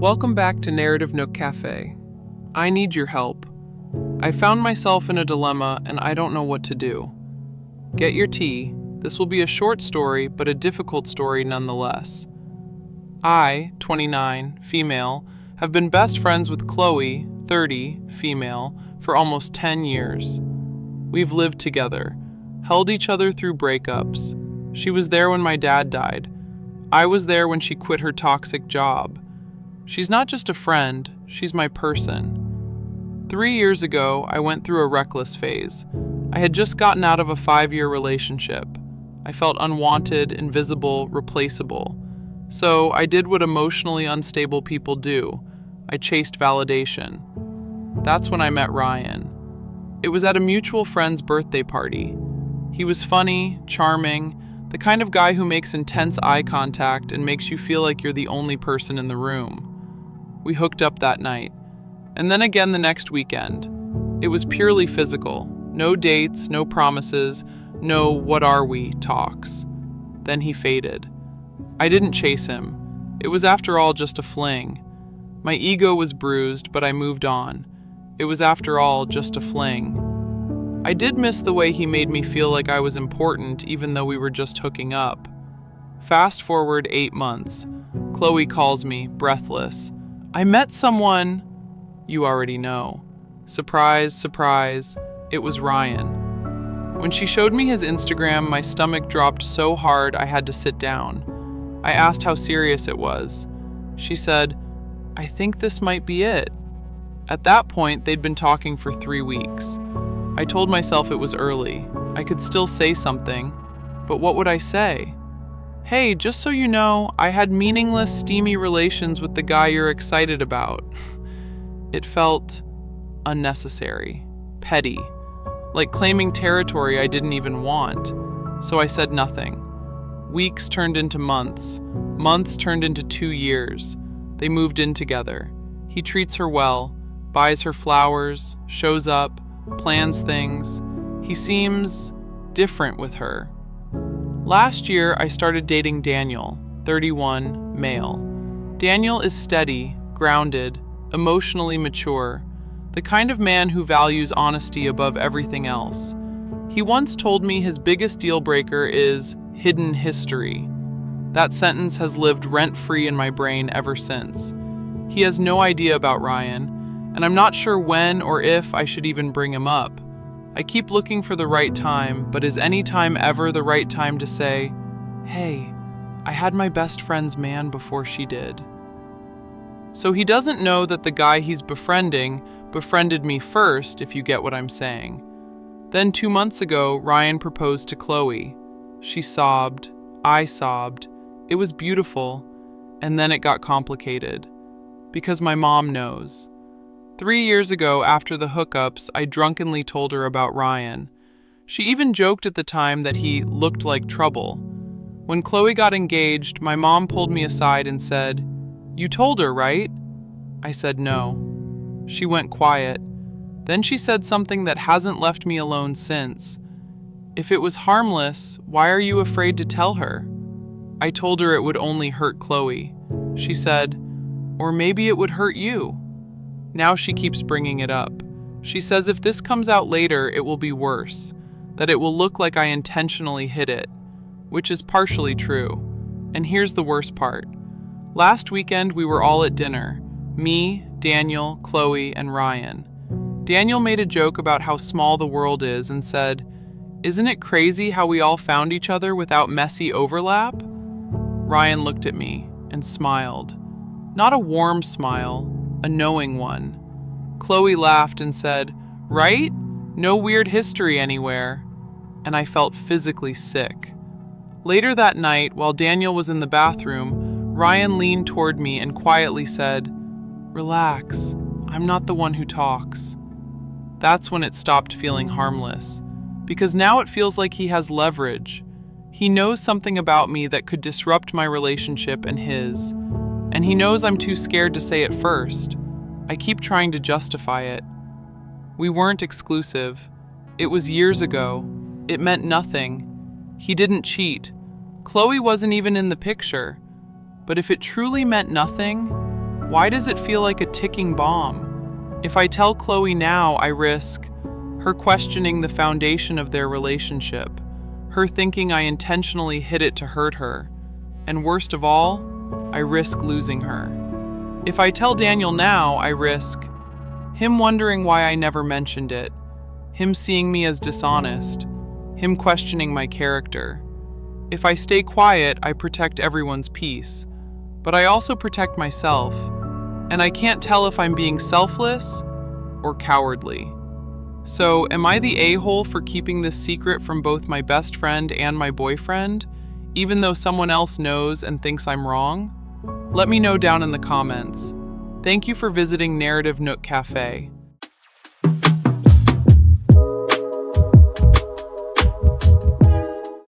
Welcome back to Narrative Nook Cafe. I need your help. I found myself in a dilemma and I don't know what to do. Get your tea. This will be a short story, but a difficult story nonetheless. I, 29, female, have been best friends with Chloe, 30, female, for almost 10 years. We've lived together, held each other through breakups. She was there when my dad died. I was there when she quit her toxic job. She's not just a friend, she's my person. 3 years ago, I went through a reckless phase. I had just gotten out of a 5-year relationship. I felt unwanted, invisible, replaceable. So I did what emotionally unstable people do. I chased validation. That's when I met Ryan. It was at a mutual friend's birthday party. He was funny, charming, the kind of guy who makes intense eye contact and makes you feel like you're the only person in the room. We hooked up that night, and then again the next weekend. It was purely physical. No dates, no promises, no "what are we" talks. Then he faded. I didn't chase him. It was after all just a fling. My ego was bruised, but I moved on. It was after all just a fling. I did miss the way he made me feel like I was important even though we were just hooking up. Fast forward 8 months. Chloe calls me, breathless. I met someone. You already know. Surprise, surprise, it was Ryan. When she showed me his Instagram, my stomach dropped so hard I had to sit down. I asked how serious it was. She said, "I think this might be it." At that point, they'd been talking for 3 weeks. I told myself it was early. I could still say something, but what would I say? "Hey, just so you know, I had meaningless, steamy relations with the guy you're excited about." It felt unnecessary, petty, like claiming territory I didn't even want. So I said nothing. Weeks turned into months. Months turned into 2 years. They moved in together. He treats her well, buys her flowers, shows up, plans things. He seems different with her. Last year, I started dating Daniel, 31, male. Daniel is steady, grounded, emotionally mature, the kind of man who values honesty above everything else. He once told me his biggest deal breaker is hidden history. That sentence has lived rent-free in my brain ever since. He has no idea about Ryan, and I'm not sure when or if I should even bring him up. I keep looking for the right time, but is any time ever the right time to say, "Hey, I had my best friend's man before she did"? So he doesn't know that the guy he's befriending befriended me first, if you get what I'm saying. Then 2 months ago, Ryan proposed to Chloe. She sobbed. I sobbed. It was beautiful. And then it got complicated. Because my mom knows. 3 years ago, after the hookups, I drunkenly told her about Ryan. She even joked at the time that he looked like trouble. When Chloe got engaged, my mom pulled me aside and said, "You told her, right?" I said no. She went quiet. Then she said something that hasn't left me alone since. "If it was harmless, why are you afraid to tell her?" I told her it would only hurt Chloe. She said, "Or maybe it would hurt you." Now she keeps bringing it up. She says if this comes out later, it will be worse, that it will look like I intentionally hid it, which is partially true. And here's the worst part. Last weekend, we were all at dinner. Me, Daniel, Chloe, and Ryan. Daniel made a joke about how small the world is and said, "Isn't it crazy how we all found each other without messy overlap?" Ryan looked at me and smiled. Not a warm smile, a knowing one. Chloe laughed and said, "Right? No weird history anywhere." And I felt physically sick. Later that night, while Daniel was in the bathroom, Ryan leaned toward me and quietly said, "Relax, I'm not the one who talks." That's when it stopped feeling harmless, because now it feels like he has leverage. He knows something about me that could disrupt my relationship and his, and he knows I'm too scared to say it first. I keep trying to justify it. We weren't exclusive. It was years ago. It meant nothing. He didn't cheat. Chloe wasn't even in the picture. But if it truly meant nothing, Why does it feel like a ticking bomb? If I tell Chloe now, I risk her questioning the foundation of their relationship, her thinking I intentionally hid it to hurt her, and worst of all, I risk losing her. If I tell Daniel now, I risk him wondering why I never mentioned it, him seeing me as dishonest, him questioning my character. If I stay quiet, I protect everyone's peace, but I also protect myself, and I can't tell if I'm being selfless or cowardly. So, am I the a-hole for keeping this secret from both my best friend and my boyfriend, even though someone else knows and thinks I'm wrong? Let me know down in the comments. Thank you for visiting Narrative Nook Cafe.